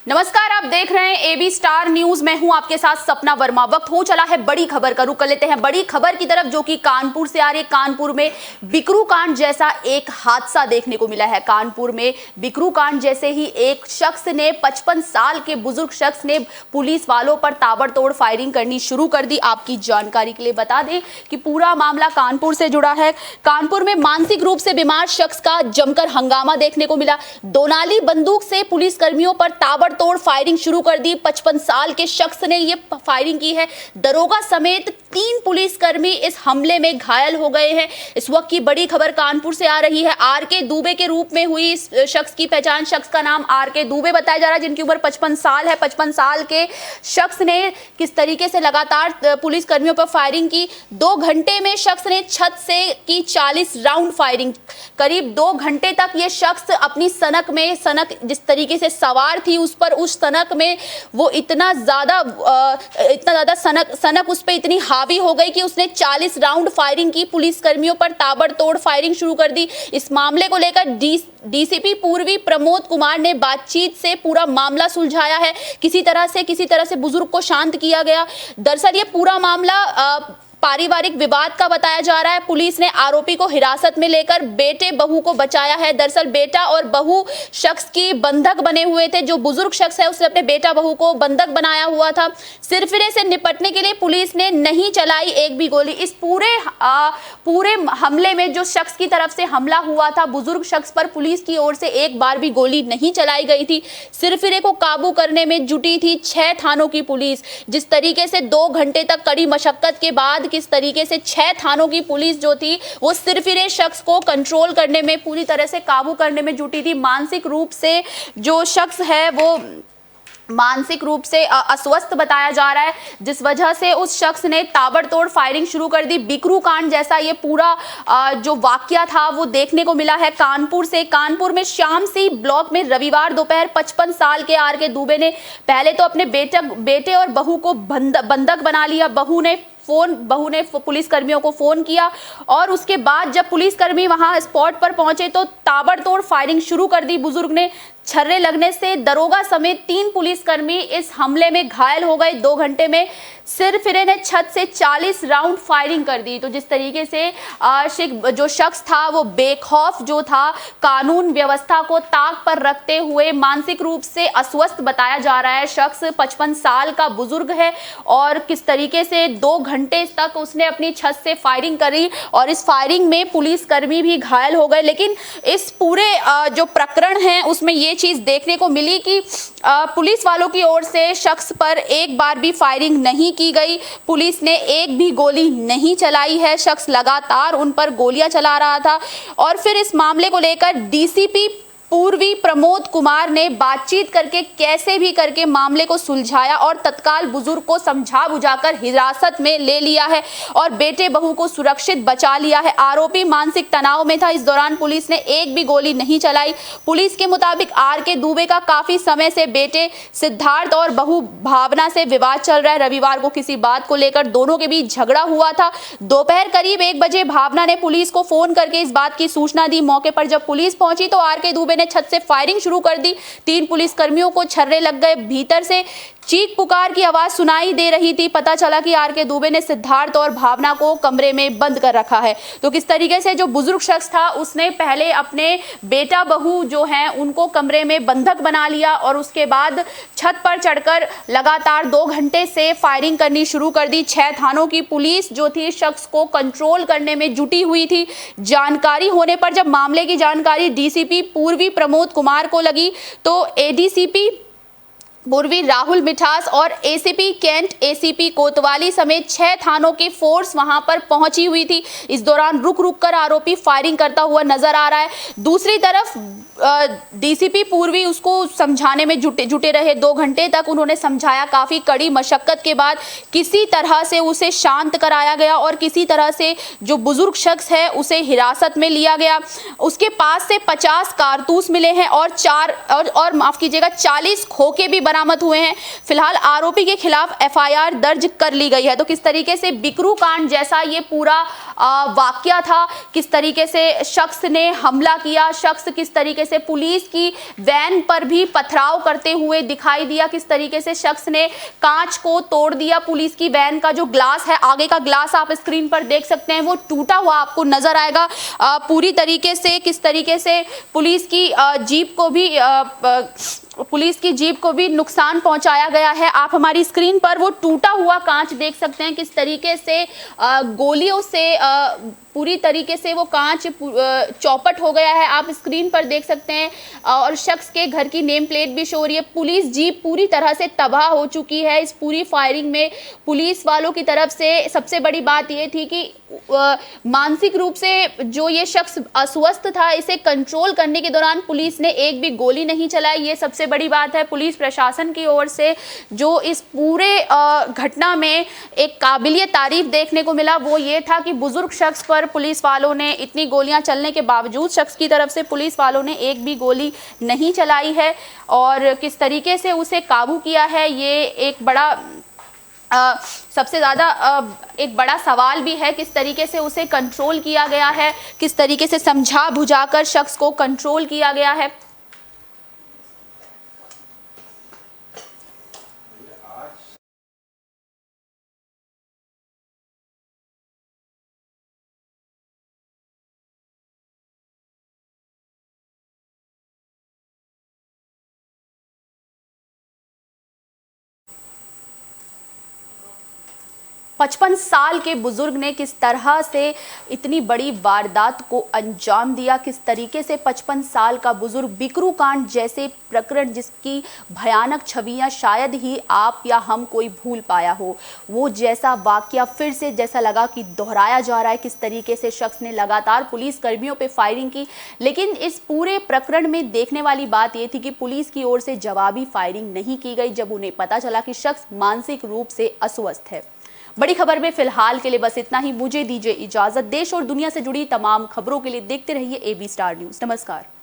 नमस्कार, आप देख रहे हैं एबी स्टार न्यूज। मैं हूं आपके साथ सपना वर्मा। वक्त हो चला है बड़ी खबर का, रुख कर लेते हैं बड़ी खबर की तरफ, जो कि कानपुर से आ रही है। कानपुर में बिकरू कांड जैसा एक हादसा देखने को मिला है। कानपुर में बिकरू कांड जैसे ही एक शख्स ने 55 साल के बुजुर्ग शख्स ने पुलिस वालों पर ताबड़तोड़ फायरिंग करनी शुरू कर दी। आपकी जानकारी के लिए बता दें कि पूरा मामला कानपुर से जुड़ा है। कानपुर में मानसिक रूप से बीमार शख्स का जमकर हंगामा देखने को मिला। दोनाली बंदूक से पुलिस कर्मियों पर ताबड़तोड़ फायरिंग शुरू कर दी। 55 साल के शख्स ने ये फायरिंग की है। दरोगा समेत 3 पुलिसकर्मी इस हमले में घायल हो गए हैं। इस वक्त की बड़ी खबर कानपुर से आ रही है। आर.के. दुबे के रूप में हुई इस शख्स की पहचान, शख्स का नाम आर.के. दुबे बताया जा रहा है, जिनकी उम्र 55 साल है। 55 साल के शख्स ने किस तरीके से लगातार पुलिस कर्मियों पर फायरिंग की। 2 घंटे में शख्स ने छत से की 40 राउंड फायरिंग। करीब 2 घंटे तक ये शख्स अपनी सनक जिस तरीके से सवार थी उस सनक में वो इतना ज्यादा सनक उस पर इतनी हावी हो गई कि उसने 40 राउंड फायरिंग की। पुलिस कर्मियों पर ताबड़तोड़ फायरिंग शुरू कर दी। इस मामले को लेकर डीसीपी पूर्वी प्रमोद कुमार ने बातचीत से पूरा मामला सुलझाया है। किसी तरह से बुजुर्ग को शांत किया गया। दरअसल ये पूरा मामला पारिवारिक विवाद का बताया जा रहा है। पुलिस ने आरोपी को हिरासत में लेकर बेटे बहू को बचाया है। दरअसल बेटा और बहू शख्स की बंधक बने हुए थे। जो बुजुर्ग शख्स है उसने अपने बेटा बहू को बंधक बनाया हुआ था। सिरफिरे से निपटने के लिए पुलिस ने नहीं चलाई एक भी गोली। इस पूरे हमले में जो शख्स की तरफ से हमला हुआ था, बुजुर्ग शख्स पर पुलिस की ओर से एक बार भी गोली नहीं चलाई गई थी। सिरफिरे को काबू करने में जुटी थी 6 थानों की पुलिस। जिस तरीके से 2 घंटे तक कड़ी मशक्कत के बाद किस तरीके से 6 थानों की पुलिस जो थी वो सिरफिरे शख्स को कंट्रोल करने में, पूरी तरह से काबू करने में जुटी थी। मानसिक रूप से जो शख्स है वो मानसिक रूप से अस्वस्थ बताया जा रहा है, जिस वजह से उस शख्स ने ताबड़तोड़ फायरिंग शुरू कर दी। बिकरू कांड जैसा ये पूरा जो वाकया था वो देखने को मिला है कानपुर से। कानपुर में श्यामसी ब्लॉक में रविवार दोपहर 55 साल के आर.के. दुबे ने पहले तो अपने बेटे और बहू को बंधक बना लिया। बहू ने पुलिस कर्मियों को फोन किया और उसके बाद जब पुलिसकर्मी वहां स्पॉट पर पहुंचे तो ताबड़तोड़ फायरिंग शुरू कर दी। बुजुर्ग ने छर्रे लगने से दरोगा समेत 3 पुलिसकर्मी इस हमले में घायल हो गए। 2 घंटे में सिरफिरे ने छत से 40 राउंड फायरिंग कर दी। तो जिस तरीके से जो शख्स था वो बेखौफ जो था, कानून व्यवस्था को ताक पर रखते हुए मानसिक रूप से अस्वस्थ बताया जा रहा है। शख्स 55 साल का बुजुर्ग है और किस तरीके से 2 घंटे तक उसने अपनी छत से फायरिंग करी और इस फायरिंग में पुलिसकर्मी भी घायल हो गए। लेकिन इस पूरे जो प्रकरण है उसमें ये चीज देखने को मिली कि पुलिस वालों की ओर से शख्स पर एक बार भी फायरिंग नहीं की गई। पुलिस ने एक भी गोली नहीं चलाई है। शख्स लगातार उन पर गोलियां चला रहा था और फिर इस मामले को लेकर डीसीपी पूर्वी प्रमोद कुमार ने बातचीत करके कैसे भी करके मामले को सुलझाया और तत्काल बुजुर्ग को समझा बुझाकर हिरासत में ले लिया है और बेटे बहू को सुरक्षित बचा लिया है। आरोपी मानसिक तनाव में था। इस दौरान पुलिस ने एक भी गोली नहीं चलाई। पुलिस के मुताबिक आर.के. दुबे का काफी समय से बेटे सिद्धार्थ और बहू भावना से विवाद चल रहा है। रविवार को किसी बात को लेकर दोनों के बीच झगड़ा हुआ था। दोपहर करीब 1 बजे भावना ने पुलिस को फोन करके इस बात की सूचना दी। मौके पर जब पुलिस पहुंची तो आर.के. दुबे ने छत से फायरिंग शुरू कर दी। 3 पुलिसकर्मियों को छर्रे लग गए। भीतर से चीख पुकार की आवाज सुनाई दे रही थी। पता चला कि आर.के. दुबे ने सिद्धार्थ और भावना को कमरे में बंद कर रखा है। तो किस तरीके से जो बुजुर्ग शख्स था उसने पहले अपने बेटा बहू जो हैं उनको कमरे में बंधक बना लिया और उसके बाद छत पर चढ़कर लगातार 2 घंटे से फायरिंग करनी शुरू कर दी। 6 थानों की पुलिस जो थी शख्स को कंट्रोल करने में जुटी हुई थी। जानकारी होने पर जब मामले की जानकारी डीसीपी पूर्वी प्रमोद कुमार को लगी तो एडीसीपी पूर्वी राहुल मिठास और एसीपी कैंट, एसीपी कोतवाली समेत 6 थानों की फोर्स वहां पर पहुंची हुई थी। इस दौरान रुक कर आरोपी फायरिंग करता हुआ नजर आ रहा है। दूसरी तरफ डीसीपी पूर्वी उसको समझाने में जुटे रहे। 2 घंटे तक उन्होंने समझाया। काफी कड़ी मशक्कत के बाद किसी तरह से उसे शांत कराया गया और किसी तरह से जो बुजुर्ग शख्स है उसे हिरासत में लिया गया। उसके पास से 50 कारतूस मिले हैं और 40 खोखे भी बरामद हुए हैं। फिलहाल आरोपी के खिलाफ एफआईआर दर्ज कर ली गई है। तो किस तरीके से बिकरू कांड जैसा ये पूरा वाकया था, किस तरीके से शख्स ने हमला किया, शख्स किस तरीके से पुलिस की वैन पर भी पथराव करते हुए दिखाई दिया, किस तरीके से शख्स ने कांच को तोड़ दिया। पुलिस की वैन का जो ग्लास है, आगे का ग्लास आप स्क्रीन पर देख सकते हैं, वो टूटा हुआ आपको नजर आएगा पूरी तरीके से। किस तरीके से पुलिस की जीप को भी नुकसान पहुंचाया गया है। आप हमारी स्क्रीन पर वो टूटा हुआ कांच देख सकते हैं, किस तरीके से गोलियों से पूरी तरीके से वो कांच चौपट हो गया है, आप स्क्रीन पर देख सकते हैं। और शख्स के घर की नेम प्लेट भी शो हो रही है। पुलिस जीप पूरी तरह से तबाह हो चुकी है। इस पूरी फायरिंग में पुलिस वालों की तरफ से सबसे बड़ी बात यह थी कि मानसिक रूप से जो ये शख्स अस्वस्थ था, इसे कंट्रोल करने के दौरान पुलिस ने एक भी गोली नहीं चलाई। ये सबसे बड़ी बात है। पुलिस प्रशासन की ओर से जो इस पूरे घटना में एक काबिलियत तारीफ देखने को मिला, वो ये था कि बुजुर्ग शख्स पर पुलिस वालों ने, इतनी गोलियां चलने के बावजूद शख्स की तरफ से पुलिस वालों ने एक भी गोली नहीं चलाई है। और किस तरीके से उसे काबू किया है, ये एक बड़ा सबसे ज़्यादा एक बड़ा सवाल भी है। किस तरीके से उसे कंट्रोल किया गया है, किस तरीके से समझा बुझाकर शख्स को कंट्रोल किया गया है। 55 साल के बुजुर्ग ने किस तरह से इतनी बड़ी वारदात को अंजाम दिया, किस तरीके से 55 साल का बुजुर्ग बिकरू कांड जैसे प्रकरण जिसकी भयानक छवियां शायद ही आप या हम कोई भूल पाया हो, वो जैसा वाकया फिर से जैसा लगा कि दोहराया जा रहा है। किस तरीके से शख्स ने लगातार पुलिस कर्मियों पे फायरिंग की, लेकिन इस पूरे प्रकरण में देखने वाली बात ये थी कि पुलिस की ओर से जवाबी फायरिंग नहीं की गई जब उन्हें पता चला कि शख्स मानसिक रूप से अस्वस्थ है। बड़ी खबर में फिलहाल के लिए बस इतना ही। मुझे दीजिए इजाजत। देश और दुनिया से जुड़ी तमाम खबरों के लिए देखते रहिए AB स्टार न्यूज़। नमस्कार।